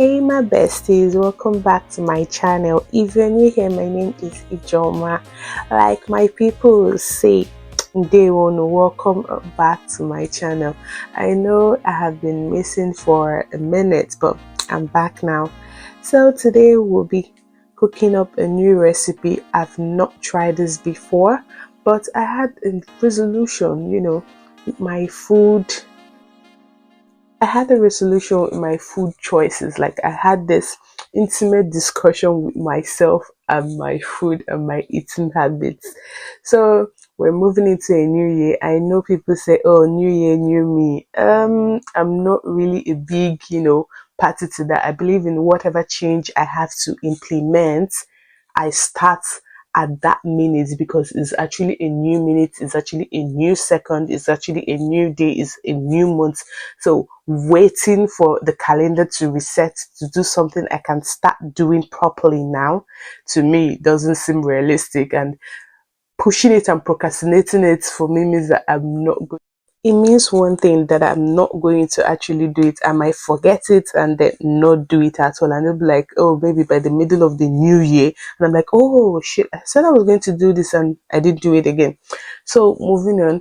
Hey my besties, welcome back to my channel. If you're new here, my name is Ijoma. Like my people will say, they want to welcome back to my channel. I know I have been missing for a minute, but I'm back now. So today we'll be cooking up a new recipe. I've not tried this before, but I had a resolution, my food. I had a resolution with my food choices. Like I had this intimate discussion with myself and my food and my eating habits. So we're moving into a new year. I know people say, "Oh, new year, new me." I'm not really a big, party to that. I believe in whatever change I have to implement, I start at that minute because it's actually a new minute, it's actually a new second, it's actually a new day, it's a new month. So waiting for the calendar to reset to do something I can start doing properly now, to me doesn't seem realistic, and pushing it and procrastinating it for me means that I'm not good. It means one thing, that I'm not going to actually do it. I might forget it and then not do it at all. And it'll be like, oh, maybe by the middle of the new year. And I'm like, oh shit, I said I was going to do this and I didn't do it again. So moving on,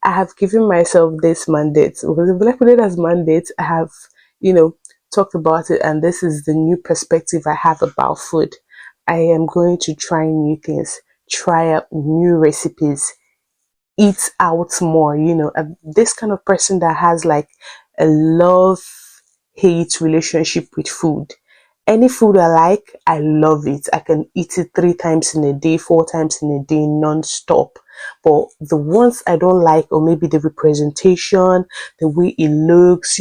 I have given myself this mandate. Because if I put it as mandate, I have, talked about it, and this is the new perspective I have about food. I am going to try new things, try out new recipes, eat out more. This kind of person that has like a love hate relationship with food. Any food I like, I love it. I can eat it 3 times in a day, 4 times in a day, non-stop. But the ones I don't like, or maybe the representation, the way it looks,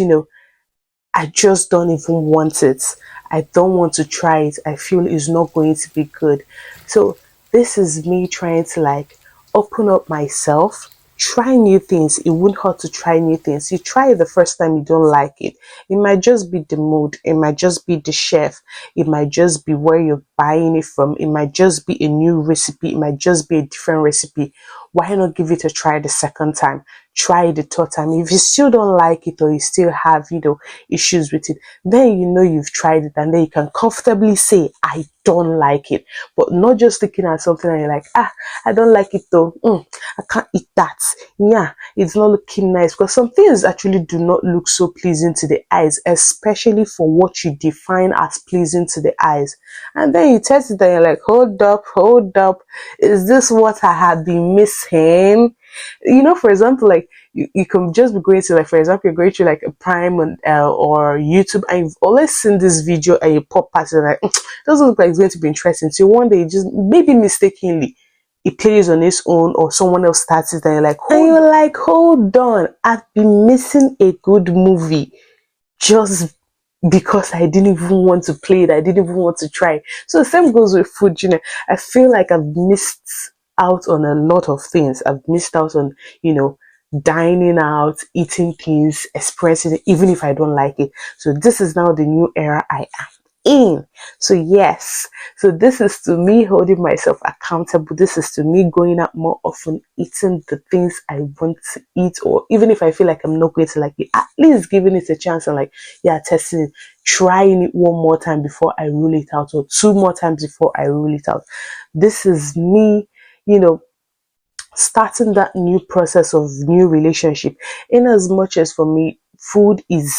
I just don't even want it. I don't want to try it. I feel it's not going to be good. So this is me trying to like open up myself, try new things. It wouldn't hurt to try new things. You try it the first time, you don't like it. It might just be the mood. It might just be the chef. It might just be where you're buying it from. It might just be a new recipe. It might just be a different recipe. Why not give it a try the second time? Try it the third time. If you still don't like it, or you still have, issues with it, then you've tried it, and then you can comfortably say, I don't like it. But not just looking at something and you're like, I don't like it though. I can't eat that. Yeah, it's not looking nice. Because some things actually do not look so pleasing to the eyes, especially for what you define as pleasing to the eyes. And then you test it and you're like, hold up. Is this what I have been missing? For example, like you can just be going to, like, for example, you're going to like a Prime or YouTube, and you've always seen this video and you pop past it like, it doesn't look like it's going to be interesting. So one day, just maybe mistakenly, it plays on its own, or someone else starts it, and you're like, hold on, I've been missing a good movie just because I didn't even want to play it, I didn't even want to try. So the same goes with food. I feel like I've missed out on a lot of things. I've missed out on, dining out, eating things, expressing it, even if I don't like it. So this is now the new era I am in. So yes, so this is to me holding myself accountable. This is to me going out more often, eating the things I want to eat, or even if I feel like I'm not going to like it, at least giving it a chance and testing it, trying it one more time before I rule it out, or 2 more times before I rule it out. This is me, starting that new process of new relationship. In as much as for me, food is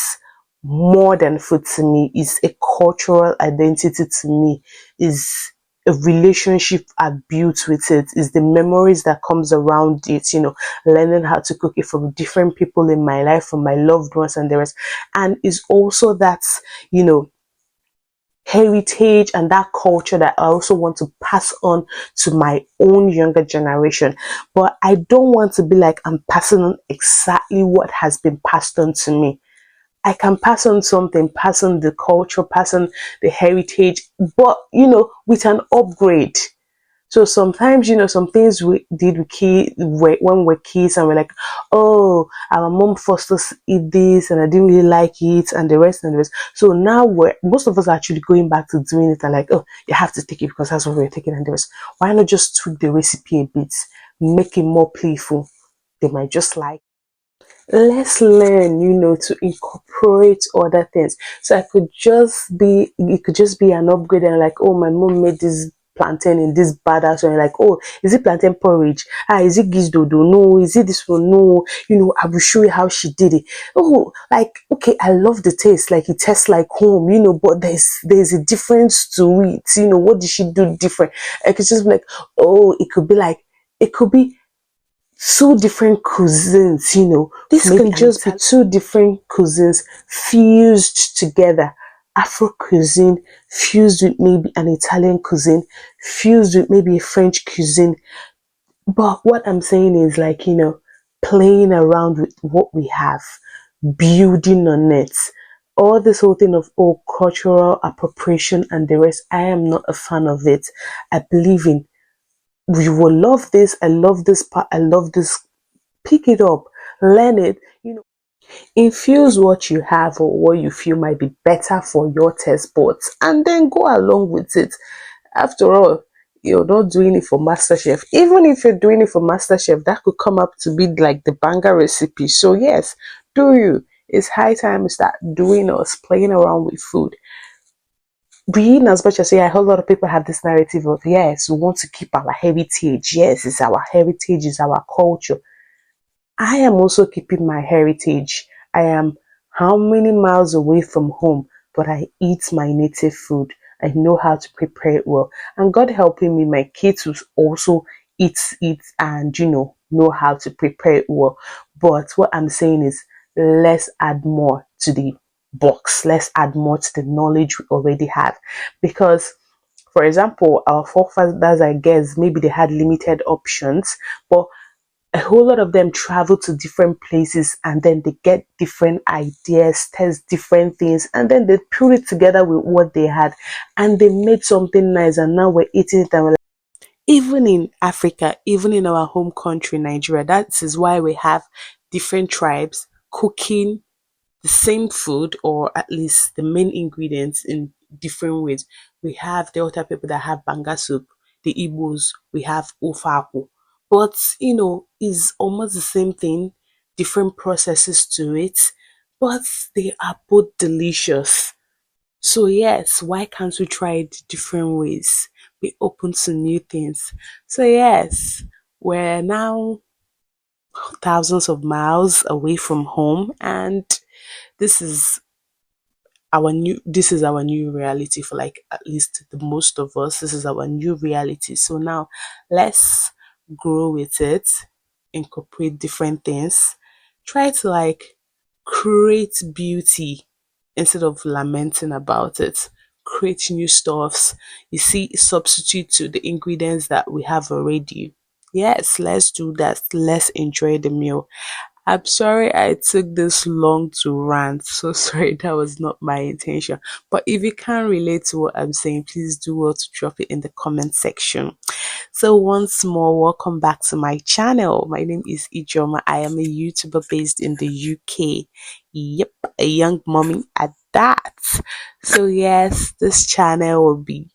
more than food to me, is a cultural identity to me, is a relationship I built with it, is the memories that comes around it, learning how to cook it from different people in my life, from my loved ones and the rest. And is also that, heritage and that culture that I also want to pass on to my own younger generation. But I don't want to be like I'm passing on exactly what has been passed on to me. I can pass on something, pass on the culture, pass on the heritage, but with an upgrade. So sometimes, some things we did with when we're kids, and we're like, oh, our mom forced us to eat this and I didn't really like it, and the rest and the rest. So now most of us are actually going back to doing it and like, oh, you have to take it because that's what we're taking and the rest. Why not just tweak the recipe a bit, make it more playful? They might just like. let's learn, to incorporate other things. So it could just be an upgrade, and like, oh, my mom made this plantain in this badass way. Like, oh, is it plantain porridge? Ah, is it gizdodo? No. Is it this one? No. I will show you how she did it. Oh, like, okay, I love the taste. Like, it tastes like home, but there's a difference to it. What did she do different? I could just be like, oh, it could be two different cuisines, This Maybe can just be two different cuisines fused together. Afro cuisine fused with maybe an Italian cuisine, fused with maybe a French cuisine. But what I'm saying is, like, playing around with what we have, building on it. All this whole thing of, oh, cultural appropriation and the rest, I am not a fan of it. I believe in, we will love this, I love this part, I love this. Pick it up, learn it, infuse what you have or what you feel might be better for your taste buds, and then go along with it. After all, you're not doing it for MasterChef. Even if you're doing it for MasterChef, that could come up to be like the banger recipe. So yes, do you? It's high time we start doing us playing around with food. Being as much as, yeah, a whole lot of people have this narrative of, yes, we want to keep our heritage. Yes, it's our heritage, it's our culture. I am also keeping my heritage. I am how many miles away from home, but I eat my native food. I know how to prepare it well. And God helping me, my kids will also eat it and, know how to prepare it well. But what I'm saying is, let's add more to the box. Let's add more to the knowledge we already have. Because, for example, our forefathers, I guess, maybe they had limited options, but a whole lot of them travel to different places, and then they get different ideas, test different things, and then they put it together with what they had, and they made something nice, and now we're eating it, and we're like, even in Africa, even in our home country, Nigeria, that is why we have different tribes cooking the same food, or at least the main ingredients, in different ways. We have Delta people that have banga soup, the Igbos, we have ofaku. But, it's almost the same thing, different processes to it, but they are both delicious. So, yes, why can't we try it different ways? Be open to new things. So, yes, we're now thousands of miles away from home, and this is this is our new reality. For like at least the most of us, this is our new reality. So now let's grow with it, incorporate different things, try to like create beauty instead of lamenting about it. Create new stuffs, you see, substitute to the ingredients that we have already. Yes, let's do that. Let's enjoy the meal. I'm sorry I took this long to rant. So sorry, that was not my intention. But if you can relate to what I'm saying, please do well to drop it in the comment section. So once more, welcome back to my channel. My name is Ijoma. I am a YouTuber based in the UK. Yep, a young mommy at that. So yes, this channel will be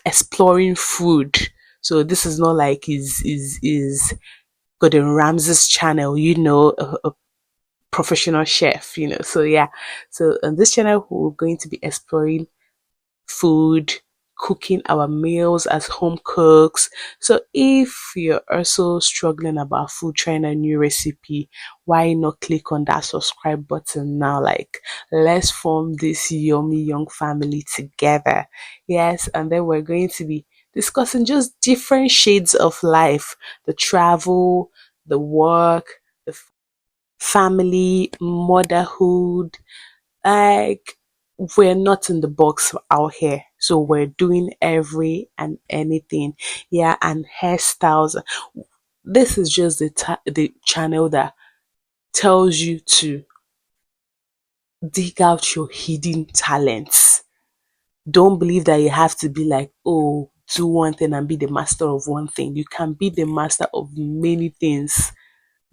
exploring food. So this is not like is Gordon Ramsay's channel, a professional chef, So yeah, so on this channel, we're going to be exploring food, cooking our meals as home cooks. So if you're also struggling about food, trying a new recipe, why not click on that subscribe button now? Like, let's form this yummy young family together. Yes, and then we're going to be discussing just different shades of life, the travel, the work, the family, motherhood. Like, we're not in the box out here. So we're doing every and anything. Yeah, and hairstyles. This is just the channel that tells you to dig out your hidden talents. Don't believe that you have to be like, oh, do one thing and be the master of one thing. You can be the master of many things.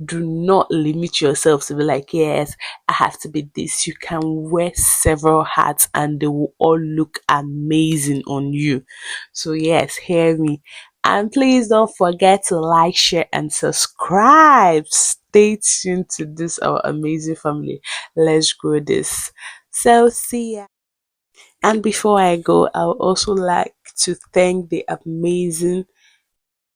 Do not limit yourself to be like, yes, I have to be this. You can wear several hats and they will all look amazing on you. So yes, hear me. And please don't forget to like, share, and subscribe. Stay tuned to this, our amazing family. Let's grow this. So, see ya. And before I go, I would also like to thank the amazing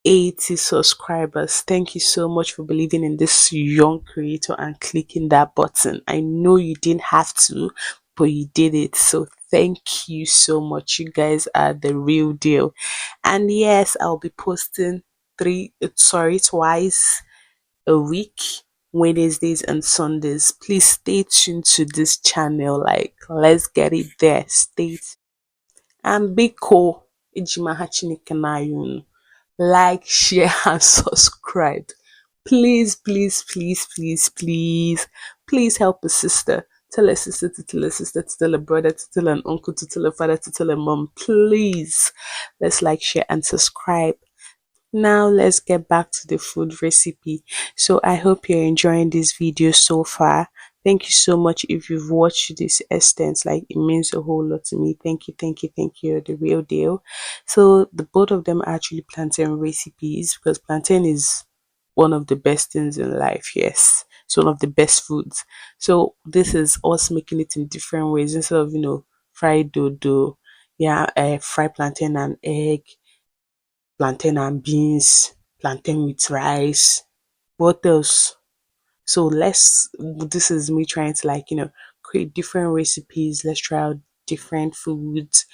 80 subscribers. Thank you so much for believing in this young creator and clicking that button. I know you didn't have to, but you did it. So thank you so much. You guys are the real deal. And yes, I'll be posting twice a week, Wednesdays and Sundays. Please stay tuned to this channel. Like, let's get it there. Stay tuned. And Biko Ijimaha Chineke na yunu. Like, share, and subscribe. Please, please, please, please, please, please help a sister. Tell a sister to tell a sister to tell a brother to tell an uncle to tell a father to tell a mom. Please, let's like, share, and subscribe. Now let's get back to the food recipe. So I hope you're enjoying this video so far. Thank you so much if you've watched this extent. Like, it means a whole lot to me. Thank you, thank you, thank you. You're the real deal. So the both of them are actually plantain recipes because plantain is one of the best things in life. Yes, it's one of the best foods. So this is us making it in different ways instead of fried dodo. Yeah, fried plantain and egg, plantain and beans, plantain with rice. What else? So this is me trying to create different recipes. Let's try out different foods.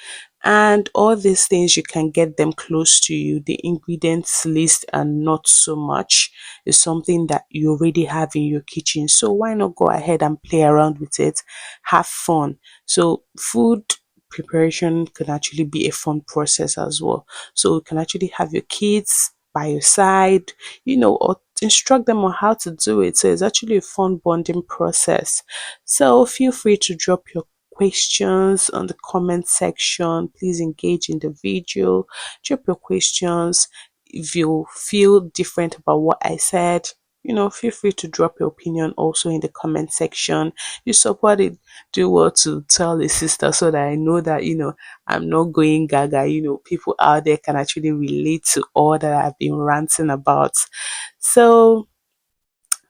And all these things, you can get them close to you. The ingredients list and not so much is something that you already have in your kitchen. So why not go ahead and play around with it? Have fun. So food preparation can actually be a fun process as well. So you can actually have your kids by your side, or instruct them on how to do it. So it's actually a fun bonding process. So feel free to drop your questions on the comment section. Please engage in the video. Drop your questions. If you feel different about what I said, feel free to drop your opinion also in the comment section. You support it, do well to tell a sister so that I know that I'm not going gaga. People out there can actually relate to all that I've been ranting about. So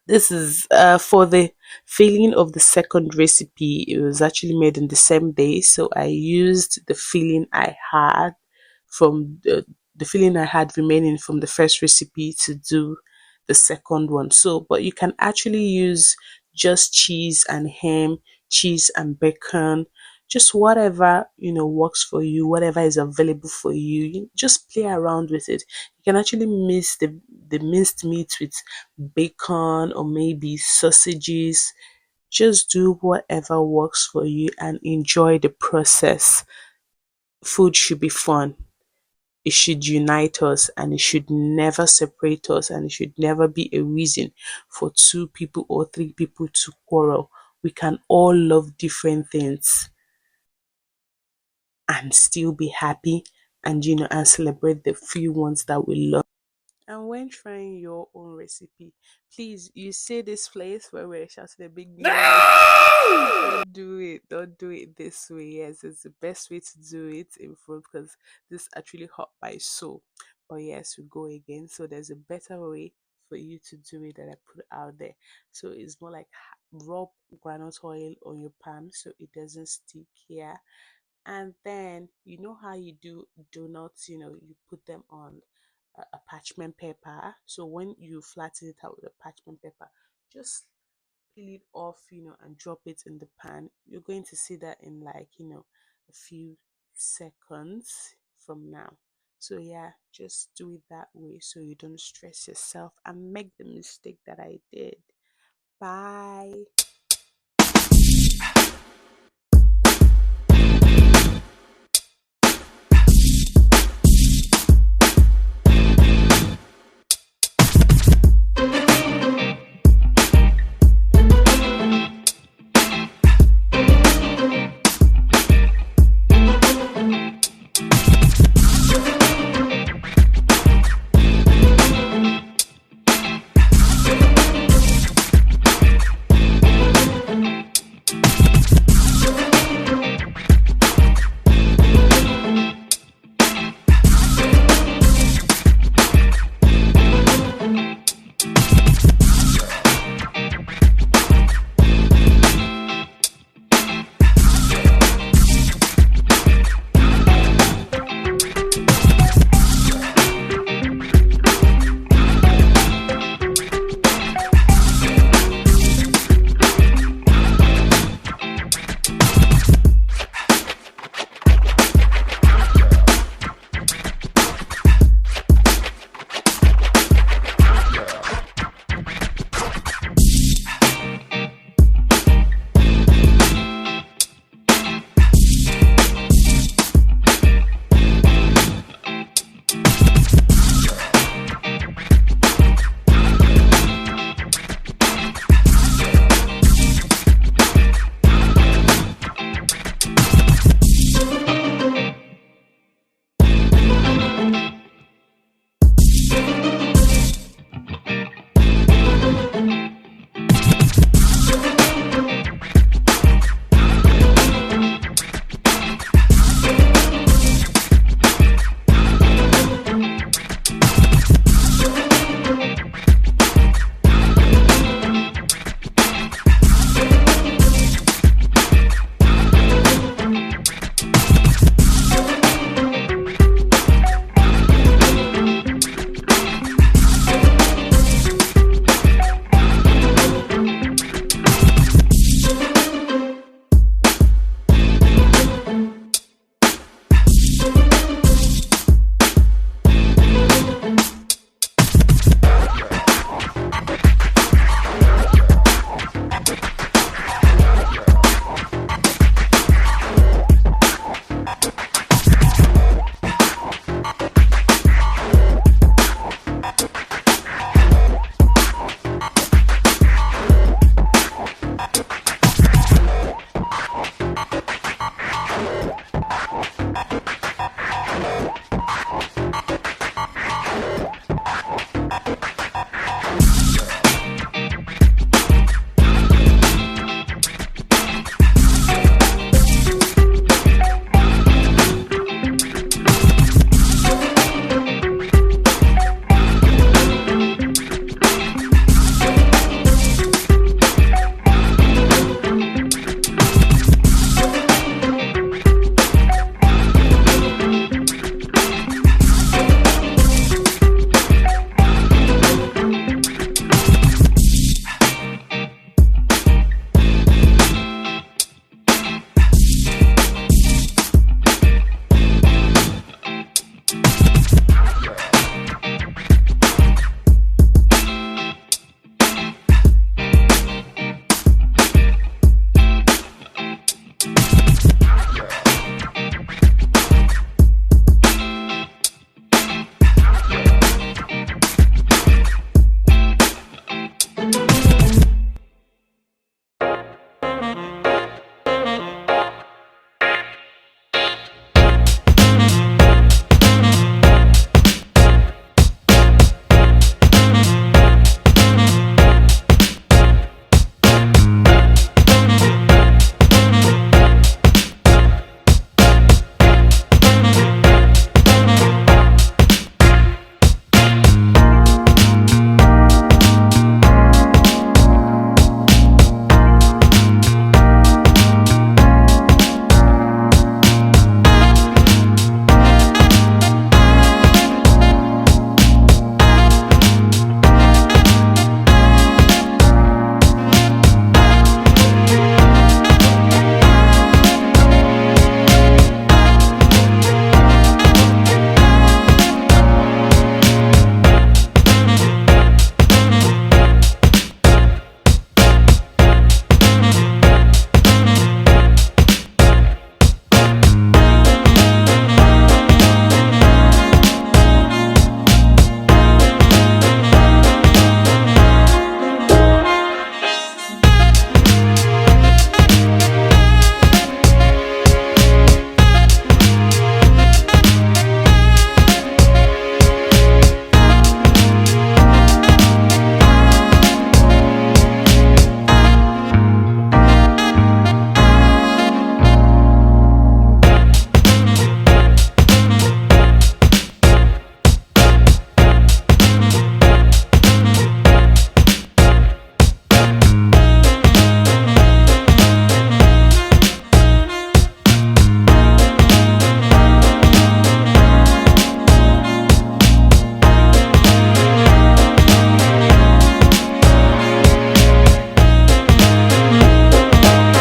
this is for the filling of the second recipe. It was actually made in the same day, so I used the filling I had from the filling I had remaining from the first recipe to do the second one. So, but you can actually use just cheese and ham, cheese and bacon, just whatever works for you, whatever is available for you. You just play around with it. You can actually mix the minced meat with bacon or maybe sausages. Just do whatever works for you and enjoy the process. Food should be fun. It should unite us and it should never separate us, and it should never be a reason for two people or three people to quarrel. We can all love different things and still be happy, and and celebrate the few ones that we love. And when trying your own recipe, please, you see this place where we're shouting a big don't do it. Don't do it this way. Yes, it's the best way to do it in front because this actually hot by so. But yes, we go again. So there's a better way for you to do it that I put out there. So it's more like rub granite oil on your palm so it doesn't stick here. And then you know how you do donuts, you put them on a parchment paper. So when you flatten it out with a parchment paper, just peel it off, and drop it in the pan. You're going to see that in like, a few seconds from now. So yeah, just do it that way so you don't stress yourself and make the mistake that I did. Bye.